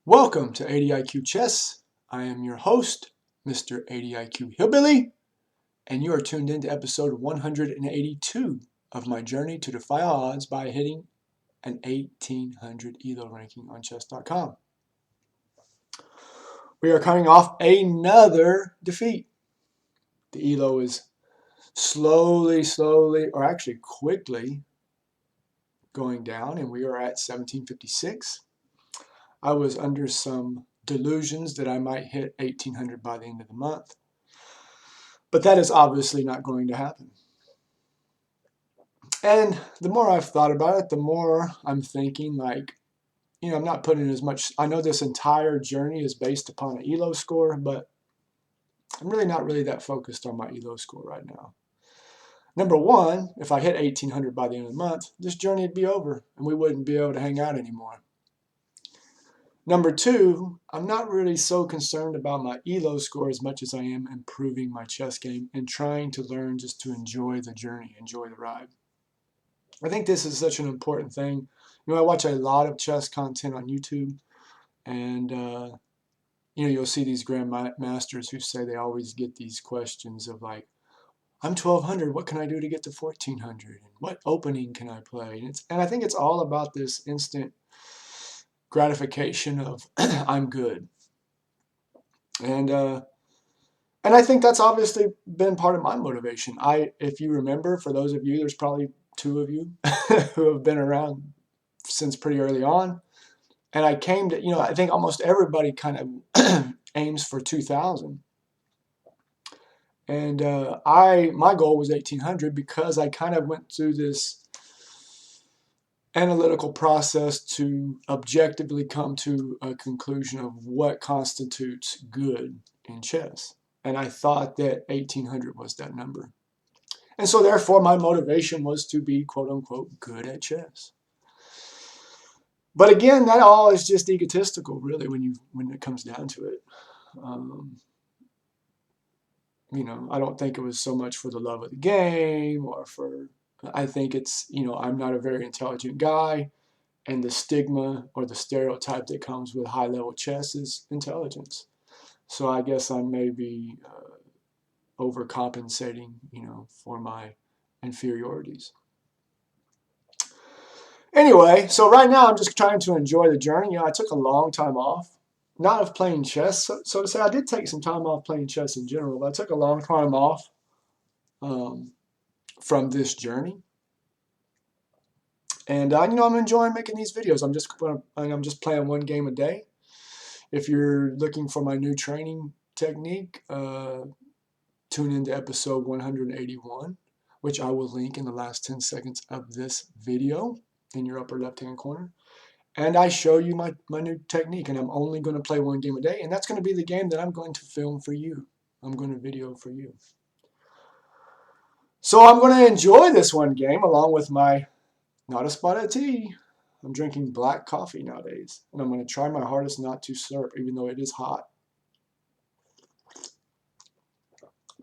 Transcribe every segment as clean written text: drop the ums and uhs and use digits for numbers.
Welcome to 80IQ Chess. I am your host, Mr. 80IQ Hillbilly, and you are tuned in to episode 182 of my journey to defy odds by hitting an 1800 ELO ranking on chess.com. We are coming off another defeat. The ELO is slowly, or actually quickly going down, and we are at 1756. I was under some delusions that I might hit 1800 by the end of the month. But that is obviously not going to happen. And the more I've thought about it, the more I'm thinking like, I'm not putting as much, I know this entire journey is based upon an ELO score, but I'm really not that focused on my ELO score right now. Number one, if I hit 1800 by the end of the month, this journey would be over and we wouldn't be able to hang out anymore. Number two, I'm not really so concerned about my ELO score as much as I am improving my chess game and trying to learn just to enjoy the journey, enjoy the ride. I think this is such an important thing. I watch a lot of chess content on YouTube, and you'll see these grandmasters who say they always get these questions of like, I'm 1200, what can I do to get to 1400? And what opening can I play? And I think it's all about this instant gratification of I'm good. And I think that's obviously been part of my motivation. If you remember, for those of you, there's probably two of you who have been around since pretty early on. And I came to, I think almost everybody kind of aims for 2000. And my goal was 1800 because I kind of went through this analytical process to objectively come to a conclusion of what constitutes good in chess. And I thought that 1800 was that number. And so therefore my motivation was to be quote unquote good at chess. But again, that all is just egotistical really when it comes down to it. I don't think it was so much for the love of the game or I think it's, I'm not a very intelligent guy, and the stigma or the stereotype that comes with high-level chess is intelligence. So I guess I'm maybe overcompensating, for my inferiorities. Anyway, so right now I'm just trying to enjoy the journey. I took a long time off, not of playing chess, so to say. I did take some time off playing chess in general, but I took a long time off from this journey. And I'm enjoying making these videos. I'm just playing one game a day. If you're looking for my new training technique, tune into episode 181, which I will link in the last 10 seconds of this video in your upper left-hand corner. And I show you my new technique, and I'm only going to play one game a day, and that's going to be the game that I'm going to film for you. I'm going to video for you. So I'm going to enjoy this one game along with my not a spot of tea. I'm drinking black coffee nowadays, and I'm going to try my hardest not to slurp, even though it is hot.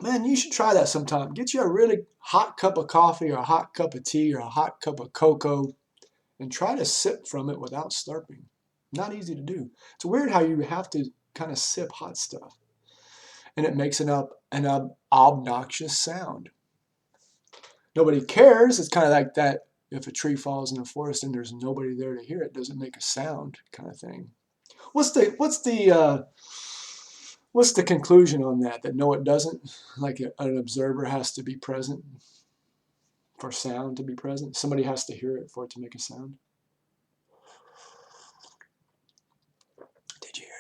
Man, you should try that sometime. Get you a really hot cup of coffee or a hot cup of tea or a hot cup of cocoa and try to sip from it without slurping. Not easy to do. It's weird how you have to kind of sip hot stuff, and it makes an obnoxious sound. Nobody cares. It's kind of like that. If a tree falls in the forest and there's nobody there to hear it, doesn't make a sound kind of thing. What's the conclusion on that? That no, it doesn't. Like an observer has to be present for sound to be present. Somebody has to hear it for it to make a sound. Did you hear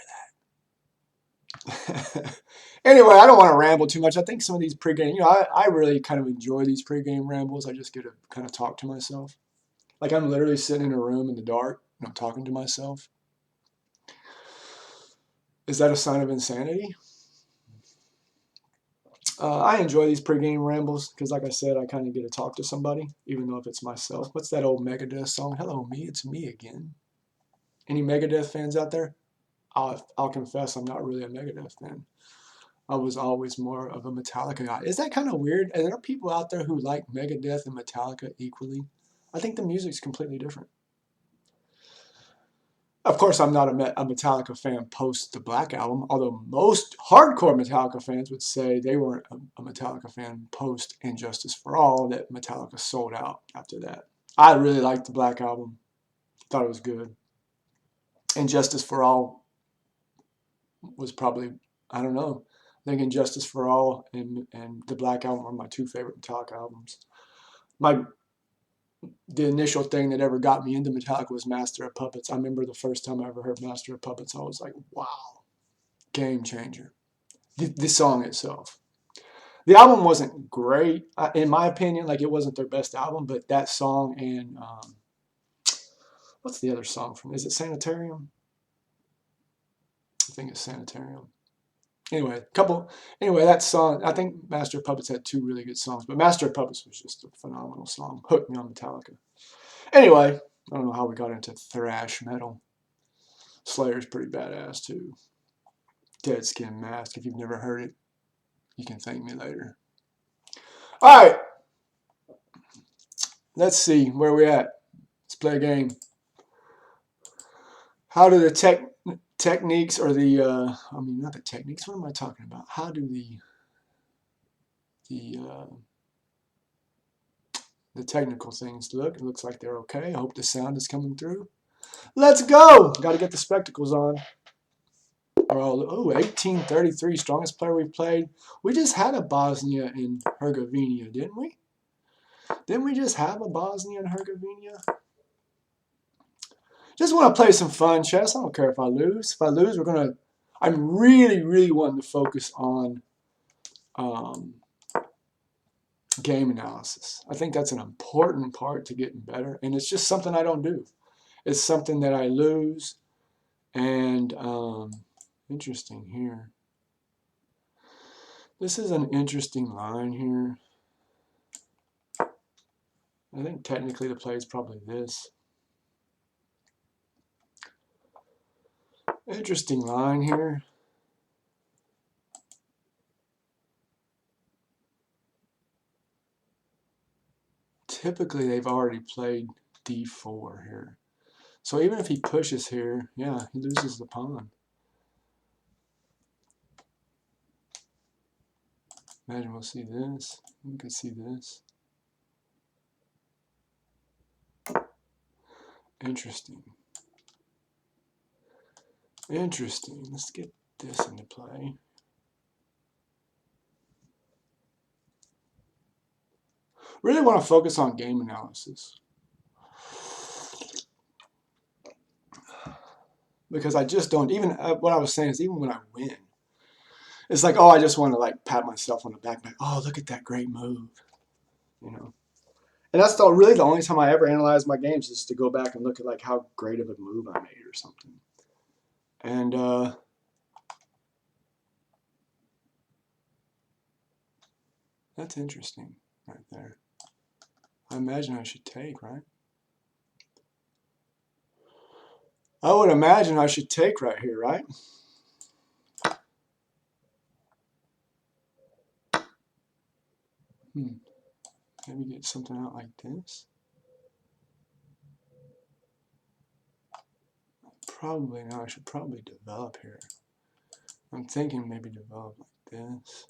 that? Anyway, I don't want to ramble too much. I think some of these pregame, I really kind of enjoy these pregame rambles. I just get to kind of talk to myself. Like I'm literally sitting in a room in the dark and I'm talking to myself. Is that a sign of insanity? I enjoy these pregame rambles because, like I said, I kind of get to talk to somebody, even though if it's myself. What's that old Megadeth song? Hello, me, it's me again. Any Megadeth fans out there? I'll confess I'm not really a Megadeth fan. I was always more of a Metallica guy. Is that kind of weird? Are there people out there who like Megadeth and Metallica equally? I think the music's completely different. Of course, I'm not a Metallica fan post the Black Album, although most hardcore Metallica fans would say they weren't a Metallica fan post And Justice for All, that Metallica sold out after that. I really liked the Black Album. Thought it was good. And Justice for All was probably, I don't know, I think Justice for All and the Black Album are my two favorite Metallica albums. The initial thing that ever got me into Metallica was Master of Puppets. I remember the first time I ever heard Master of Puppets, I was like, wow, game changer. The song itself. The album wasn't great, in my opinion. Like, it wasn't their best album, but that song and what's the other song from? Is it Sanitarium? I think it's Sanitarium. Anyway, that song, I think Master of Puppets had two really good songs, but Master of Puppets was just a phenomenal song. Hooked me on Metallica. Anyway, I don't know how we got into thrash metal. Slayer's pretty badass too. Dead Skin Mask. If you've never heard it, you can thank me later. All right, let's see where we at. Let's play a game. How do the techniques, or the I mean, not the techniques. What am I talking about? How do the technical things look? It looks like they're okay. I hope the sound is coming through. Let's go. Got to get the spectacles on. Oh, 1833, strongest player we've played. We just had a Bosnia and Herzegovina, didn't we? Didn't we just have a Bosnia and Herzegovina? Just want to play some fun chess. I don't care if I lose. If I lose, I'm really, really wanting to focus on game analysis. I think that's an important part to getting better, and it's just something I don't do. It's something that I lose, and interesting here. This is an interesting line here. I think technically the play is probably this. Interesting line here. Typically they've already played d4 here. So even if he pushes here, yeah, he loses the pawn. Imagine we'll see this. We could see this. Interesting. Interesting. Let's get this into play. Really want to focus on game analysis, because I just don't, even what I was saying is, even when I win, it's like, oh, I just want to like pat myself on the back, like, oh, look at that great move, you know. And that's really the only time I ever analyze my games, is to go back and look at like how great of a move I made or something. And that's interesting right there. I imagine I should take, right? I would imagine I should take right here, right? Maybe get something out like this. Probably, no, I should probably develop here. I'm thinking maybe develop like this.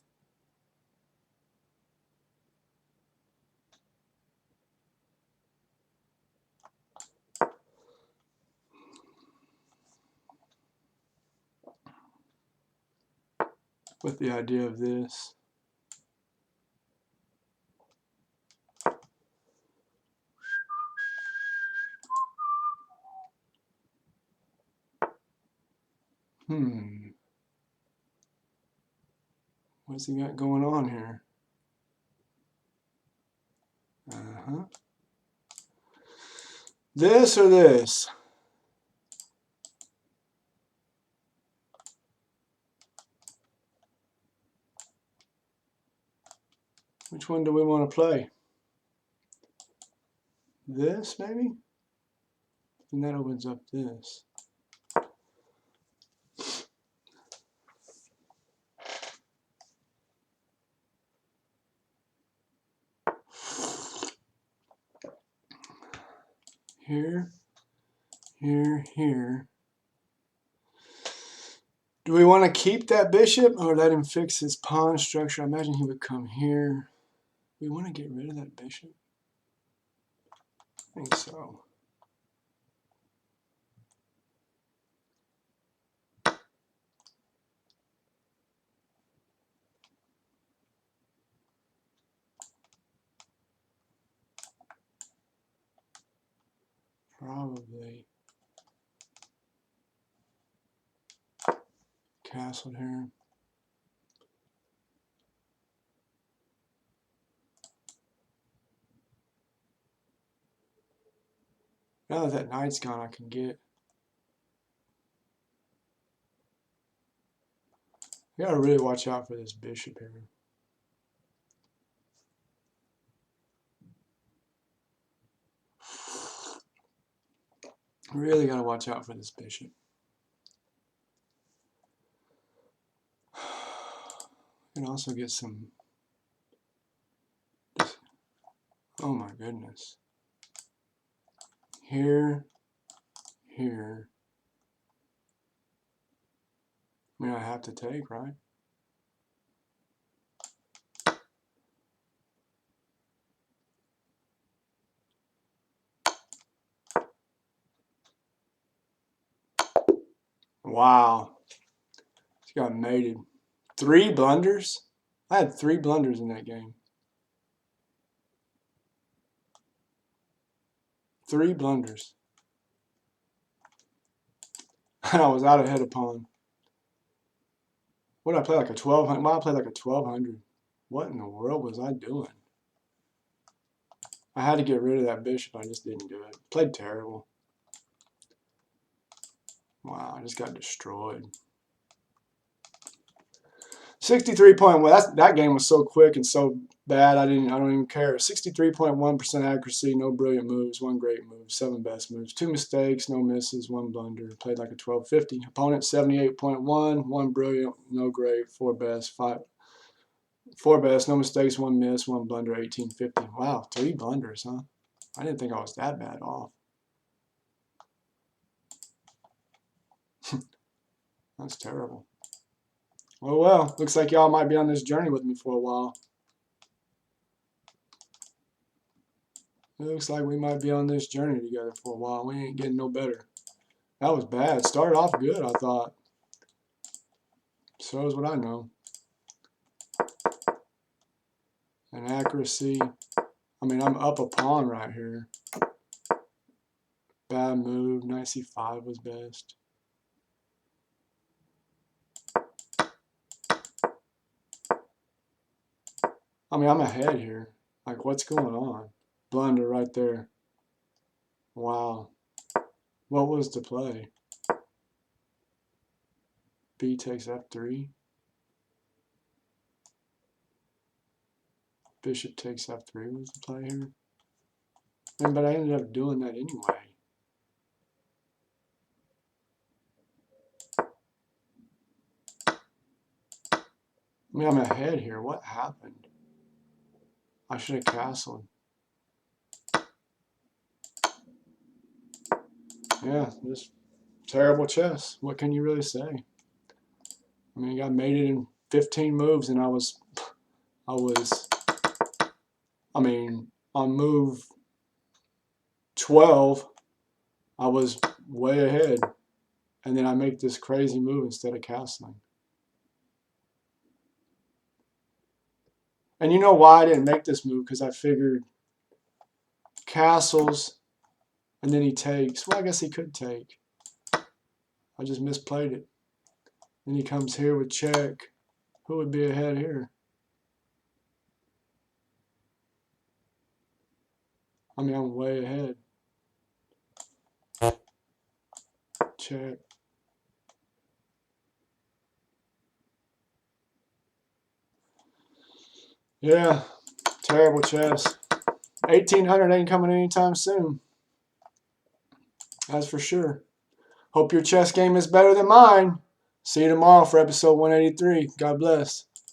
With the idea of this. What's he got going on here? This or this? Which one do we want to play? This, maybe? And that opens up this. Here, here, here. Do we want to keep that bishop or let him fix his pawn structure? I imagine he would come here. We want to get rid of that bishop? I think so. Probably. Castle here. Now that knight's gone, I can get. You gotta really watch out for this bishop here. Really gotta watch out for this bishop. You can also get some. Oh my goodness. Here, here. I mean, I have to take, right? Wow. She got mated. 3 blunders? I had 3 blunders in that game. 3 blunders. And I was out ahead of pawn. What did I play, like a 1200? Well, I played like a 1200. What in the world was I doing? I had to get rid of that bishop. I just didn't do it. Played terrible. Wow, I just got destroyed. 63.1. That game was so quick and so bad. I don't even care. 63.1% accuracy, no brilliant moves, 1 great move, 7 best moves, 2 mistakes, no misses, 1 blunder. Played like a 1250. Opponent 78.1, 1 brilliant, no great, 4 best, 4 best, no mistakes, 1 miss, 1 blunder, 1850. Wow, 3 blunders, huh? I didn't think I was that bad off. That's terrible. Oh well, looks like y'all might be on this journey with me for a while. It looks like we might be on this journey together for a while. We ain't getting no better. That was bad. Started off good, I thought. So is what I know. And accuracy. I mean, I'm up a pawn right here. Bad move. Knight c5 was best. I mean, I'm ahead here. Like, what's going on? Blunder right there. Wow. What was the play? B takes f3. Bishop takes f3 was the play here. But I ended up doing that anyway. I mean, I'm ahead here. What happened? I should have castled. Yeah, just terrible chess. What can you really say? I mean, I made it in 15 moves, and I mean, on move 12, I was way ahead. And then I make this crazy move instead of castling. And you know why I didn't make this move? Because I figured castles, and then he takes. Well, I guess he could take. I just misplayed it. Then he comes here with check. Who would be ahead here? I mean, I'm way ahead. Check. Yeah, terrible chess. 1800 ain't coming anytime soon. That's for sure. Hope your chess game is better than mine. See you tomorrow for episode 183. God bless.